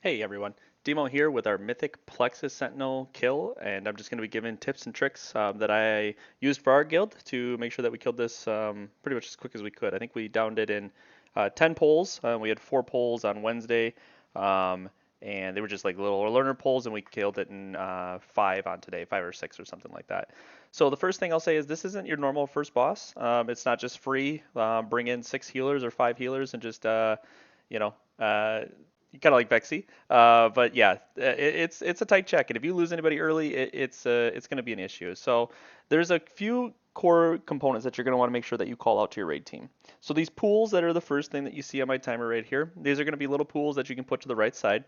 Hey everyone, Demo here with our Mythic Plexus Sentinel kill, and I'm just going to be giving tips and tricks that I used for our guild to make sure that we killed this pretty much as quick as we could. I think we downed it in 10 pulls. We had 4 pulls on Wednesday, um, and they were just like little learner pulls, and we killed it in 5 on today, 5 or 6 or something like that. So the first thing I'll say is this isn't your normal first boss. It's not just free. Bring in 6 healers or 5 healers and just you know, uh, kind of like Vexy. But yeah, it's a tight check, and if you lose anybody early, it's going to be an issue. So there's a few core components that you're going to want to make sure that you call out to your raid team. So these pools that are the first thing that you see on my timer right here, these are going to be little pools that you can put to the right side,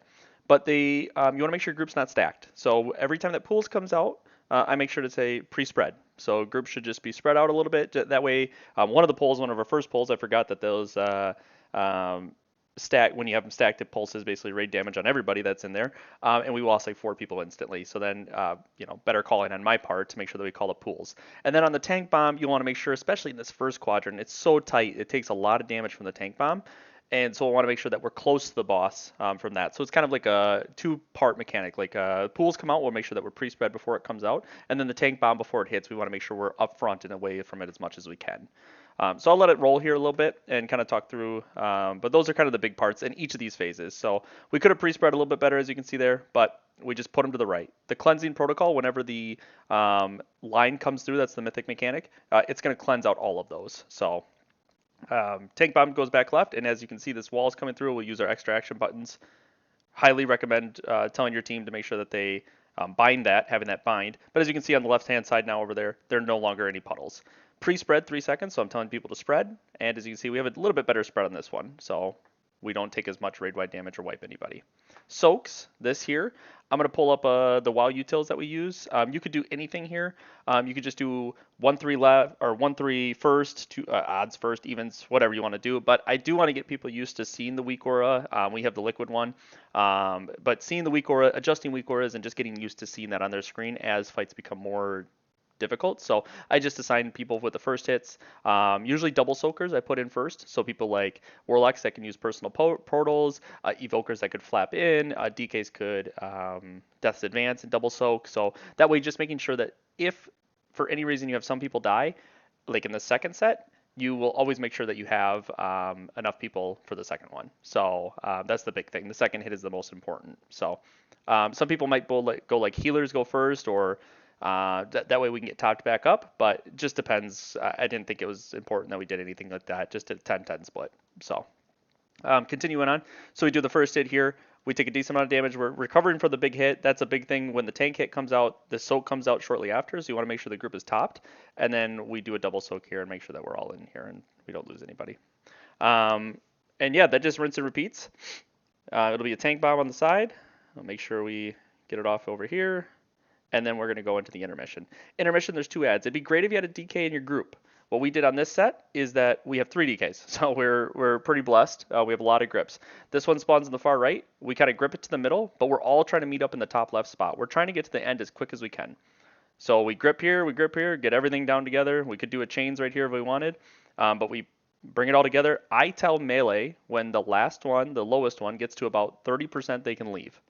but you want to make sure your group's not stacked. So every time that pools comes out, I make sure to say pre-spread. So groups should just be spread out a little bit. That way, one of our first polls, I forgot that those um, stack when you have them stacked, it pulses basically raid damage on everybody that's in there, and we lost like 4 people instantly. So then, better calling on my part to make sure that we call the pools. And then on the tank bomb, you want to make sure, especially in this first quadrant, it's so tight, it takes a lot of damage from the tank bomb. And so I want to make sure that we're close to the boss from that. So it's kind of like a two-part mechanic. Like pools come out, we'll make sure that we're pre-spread before it comes out, and then the tank bomb before it hits, we want to make sure we're up front and away from it as much as we can. So I'll let it roll here a little bit and kind of talk through, but those are kind of the big parts in each of these phases. So we could have pre-spread a little bit better, as you can see there, but we just put them to the right. The cleansing protocol, whenever the line comes through, that's the mythic mechanic, it's going to cleanse out all of those. So tank bomb goes back left, and as you can see, this wall is coming through. We'll use our extra action buttons. Highly recommend telling your team to make sure that they bind that, having that bind. But as you can see on the left-hand side now over there are no longer any puddles. Pre-spread 3 seconds, so I'm telling people to spread. And as you can see, we have a little bit better spread on this one, so we don't take as much raid-wide damage or wipe anybody. Soaks, this here, I'm going to pull up the WoW utils that we use. You could do anything here. You could just do 1-3 left or 1-3 first, two, odds first, evens, whatever you want to do. But I do want to get people used to seeing the weak aura. We have the liquid one, but seeing the weak aura, adjusting weak auras, and just getting used to seeing that on their screen as fights become more difficult. So I just assign people with the first hits. Usually double soakers I put in first. So people like Warlocks that can use personal portals, Evokers that could flap in, DKs could Death's Advance and double soak. So that way, just making sure that if for any reason you have some people die, like in the second set, you will always make sure that you have enough people for the second one. So that's the big thing. The second hit is the most important. So some people might go like healers go first, or that way we can get topped back up, but it just depends. I didn't think it was important that we did anything like that, just a 10-10 split. So continuing on. So we do the first hit here. We take a decent amount of damage. We're recovering from the big hit. That's a big thing. When the tank hit comes out, the soak comes out shortly after, so you want to make sure the group is topped. And then we do a double soak here and make sure that we're all in here and we don't lose anybody. And yeah, that just rinse and repeats. It'll be a tank bomb on the side. I'll make sure we get it off over here, and then we're going to go into the intermission. Intermission, there's 2 adds. It'd be great if you had a DK in your group. What we did on this set is that we have 3 DKs, so we're pretty blessed. We have a lot of grips. This one spawns in the far right. We kind of grip it to the middle, but we're all trying to meet up in the top left spot. We're trying to get to the end as quick as we can. So we grip here, get everything down together. We could do a chains right here if we wanted, but we bring it all together. I tell melee when the last one, the lowest one, gets to about 30%, they can leave.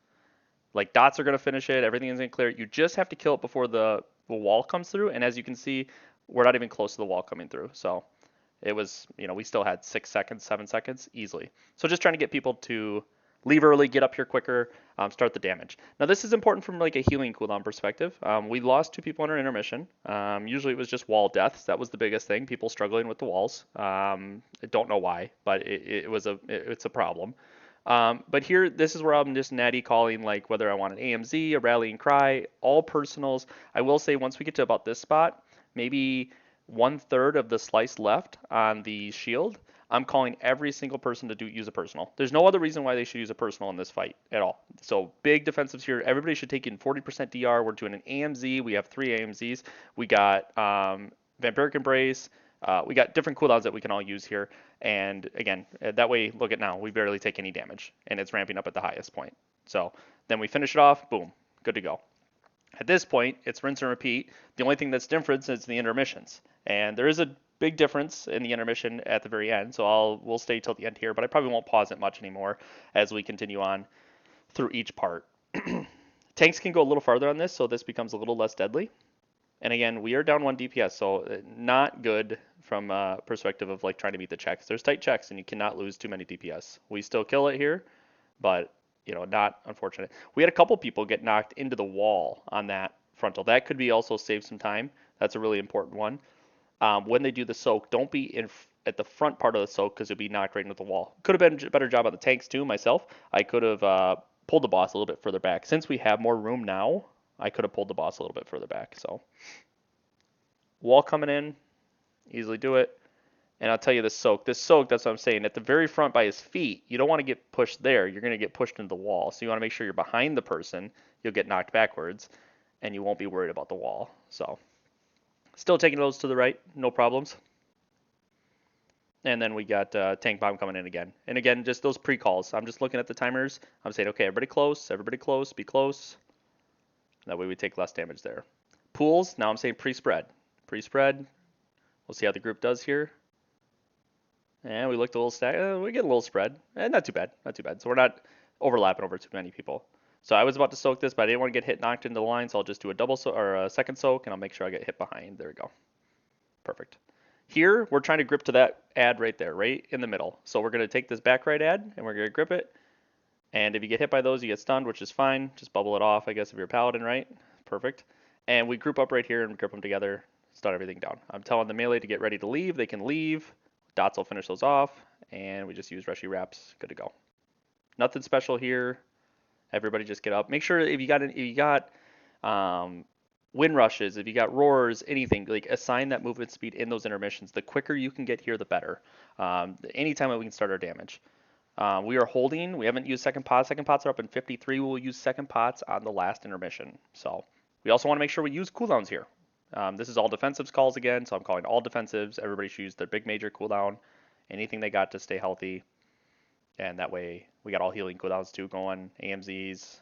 Like dots are going to finish it. Everything is going to clear it. You just have to kill it before the wall comes through. And as you can see, we're not even close to the wall coming through. So it was, we still had 6 seconds, 7 seconds easily. So just trying to get people to leave early, get up here quicker, start the damage. Now this is important from like a healing cooldown perspective. We lost 2 people in our intermission. Usually it was just wall deaths. That was the biggest thing. People struggling with the walls. I don't know why, but it's a problem. But here, this is where I'm just natty calling like whether I want an AMZ, a rallying cry, all personals. I will say once we get to about this spot, maybe 1/3 of the slice left on the shield, I'm calling every single person to use a personal. There's no other reason why they should use a personal in this fight at all. So big defensives here. Everybody should take in 40% DR. We're doing an AMZ. We have 3 AMZs. We got Vampiric Embrace. We got different cooldowns that we can all use here. And again, that way, look at now, we barely take any damage, and it's ramping up at the highest point. So then we finish it off, boom, good to go. At this point, it's rinse and repeat. The only thing that's different is the intermissions. And there is a big difference in the intermission at the very end, so we'll stay till the end here, but I probably won't pause it much anymore as we continue on through each part. Tanks can go a little farther on this, so this becomes a little less deadly. And again, we are down 1 DPS, so not good from a perspective of like trying to beat the checks. There's tight checks, and you cannot lose too many DPS. We still kill it here, but not unfortunate. We had a couple people get knocked into the wall on that frontal. That could be also save some time. That's a really important one. When they do the soak, don't be at the front part of the soak because you'll be knocked right into the wall. Could have been a better job on the tanks too. Myself, I could have pulled the boss a little bit further back. Since we have more room now, I could have pulled the boss a little bit further back. So wall coming in, easily do it. And I'll tell you this soak, that's what I'm saying. At the very front by his feet, you don't want to get pushed there. You're going to get pushed into the wall. So you want to make sure you're behind the person. You'll get knocked backwards, and you won't be worried about the wall. So still taking those to the right, no problems. And then we got tank bomb coming in again. And again, just those pre-calls. I'm just looking at the timers. I'm saying, okay, everybody close, be close. That way we take less damage there. Pools, now I'm saying pre-spread. Pre-spread. We'll see how the group does here. And we looked a little stack. We get a little spread. Not too bad. Not too bad. So we're not overlapping over too many people. So I was about to soak this, but I didn't want to get hit knocked into the line, so I'll just do a double soak or a second soak, and I'll make sure I get hit behind. There we go. Perfect. Here, we're trying to grip to that ad right there, right in the middle. So we're going to take this back right ad, and we're going to grip it. And if you get hit by those, you get stunned, which is fine. Just bubble it off, I guess, if you're a paladin, right? Perfect. And we group up right here and grip them together, stun everything down. I'm telling the melee to get ready to leave. They can leave. Dots will finish those off, and we just use Rushy Wraps. Good to go. Nothing special here. Everybody just get up. Make sure if you got wind rushes, if you got roars, anything, like assign that movement speed in those intermissions. The quicker you can get here, the better. Anytime that we can start our damage. We are holding. We haven't used second pots. Second pots are up in 53. We will use second pots on the last intermission. So we also want to make sure we use cooldowns here. This is all defensives calls again, so I'm calling all defensives. Everybody should use their big major cooldown, anything they got to stay healthy. And that way we got all healing cooldowns too going, AMZs,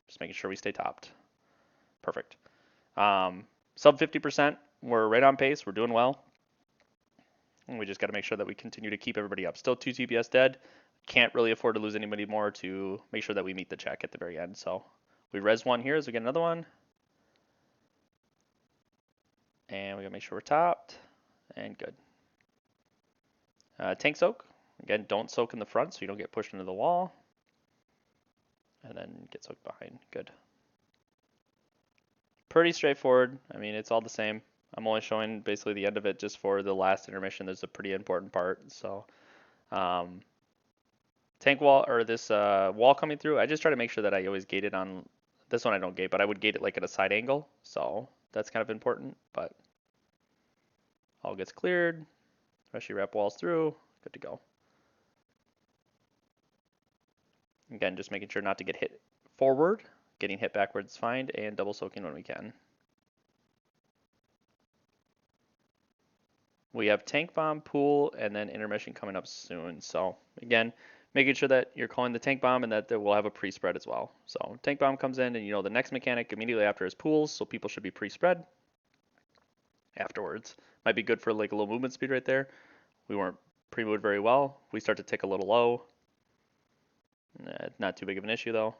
just making sure we stay topped. Perfect. Sub 50%, we're right on pace, we're doing well. And we just got to make sure that we continue to keep everybody up. Still 2 TPS dead. Can't really afford to lose anybody more to make sure that we meet the check at the very end. So we res one here as we get another one. And we gotta make sure we're topped, and good. Tank soak. Again, don't soak in the front so you don't get pushed into the wall. And then get soaked behind. Good. Pretty straightforward. I mean, it's all the same. I'm only showing basically the end of it just for the last intermission. There's a pretty important part. So, tank wall, or this wall coming through, I just try to make sure that I always gate it on, this one I don't gate, but I would gate it like at a side angle. So that's kind of important, but all gets cleared. Rushy wrap walls through. Good to go. Again, just making sure not to get hit forward. Getting hit backwards fine, and double soaking when we can. We have tank bomb, pool, and then intermission coming up soon. So again, making sure that you're calling the tank bomb and that we'll have a pre-spread as well. So tank bomb comes in, and the next mechanic immediately after is pools, so people should be pre-spread afterwards. Might be good for like a little movement speed right there. We weren't pre-moved very well. We start to tick a little low. Not too big of an issue though.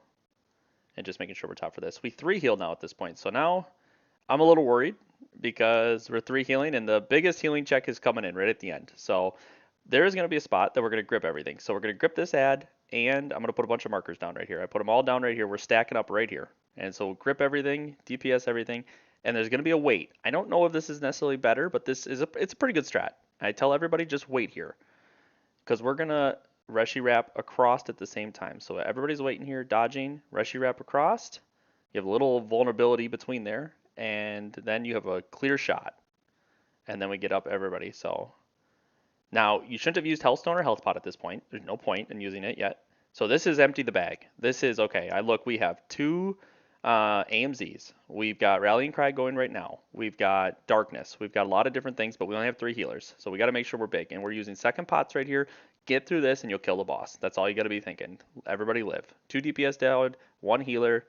And just making sure we're top for this. We 3 heal now at this point. So now I'm a little worried because we're 3 healing and the biggest healing check is coming in right at the end. So there is going to be a spot that we're going to grip everything. So we're going to grip this ad, and I'm going to put a bunch of markers down right here. I put them all down right here. We're stacking up right here. And so we'll grip everything, DPS everything, and there's going to be a wait. I don't know if this is necessarily better, but it's a pretty good strat. I tell everybody just wait here because we're going to Rushy wrap across at the same time. So everybody's waiting here, dodging, Rushy wrap across. You have a little vulnerability between there, and then you have a clear shot. And then we get up everybody. So now you shouldn't have used Healthstone or Health Pot at this point. There's no point in using it yet. So this is empty the bag. This is okay. We have 2 AMZs. We've got Rallying Cry going right now. We've got Darkness. We've got a lot of different things, but we only have 3 healers. So we got to make sure we're big. And we're using second pots right here. Get through this and you'll kill the boss. That's all you got to be thinking. Everybody live. 2 DPS down, 1 healer.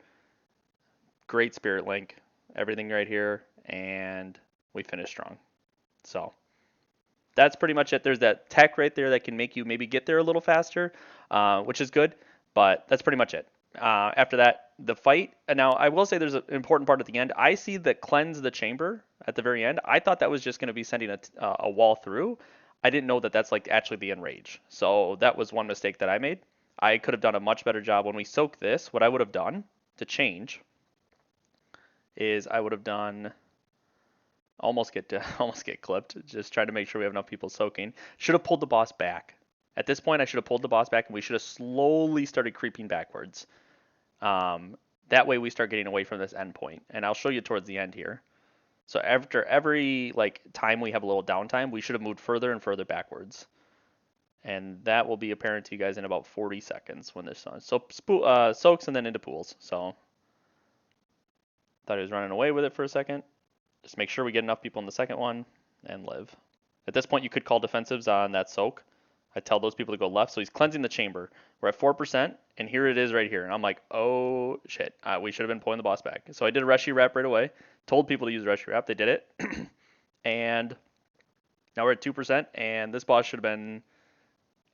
Great Spirit Link. Everything right here. And we finish strong. So that's pretty much it. There's that tech right there that can make you maybe get there a little faster, which is good. But that's pretty much it. After that, the fight. Now, I will say there's an important part at the end. I see the cleanse the chamber at the very end. I thought that was just going to be sending a wall through. I didn't know that that's like actually the enrage. So that was one mistake that I made. I could have done a much better job when we soak this. What I would have done to change is I would have done almost get clipped. Just trying to make sure we have enough people soaking. Should have pulled the boss back. At this point, I should have pulled the boss back, and we should have slowly started creeping backwards. That way we start getting away from this endpoint. And I'll show you towards the end here. So after every like time we have a little downtime, we should have moved further and further backwards. And that will be apparent to you guys in about 40 seconds when this on. So soaks and then into pools. So thought he was running away with it for a second. Just make sure we get enough people in the second one and live. At this point, you could call defensives on that soak. I tell those people to go left. So he's cleansing the chamber. We're at 4%, and here it is right here. And I'm like, oh, shit. We should have been pulling the boss back. So I did a rescue wrap right away. Told people to use rescue wrap. They did it. And now we're at 2%, and this boss should have been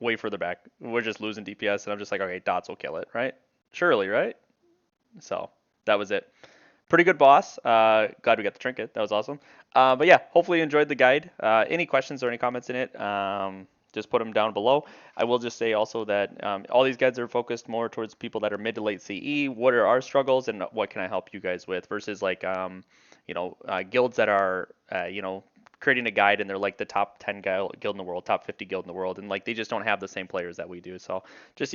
way further back. We're just losing DPS, and I'm just like, okay, dots will kill it, right? Surely, right? So that was it. Pretty good boss. Glad we got the trinket. That was awesome. But yeah, hopefully you enjoyed the guide. Any questions or any comments in it, just put them down below. I will just say also that all these guides are focused more towards people that are mid to late CE. What are our struggles and what can I help you guys with versus like, guilds that are, creating a guide and they're like the top 10 guild in the world, top 50 guild in the world. And like, they just don't have the same players that we do. So just,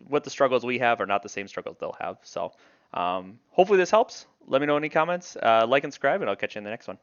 what the struggles we have are not the same struggles they'll have. So hopefully this helps. Let me know any comments, like and subscribe, and I'll catch you in the next one.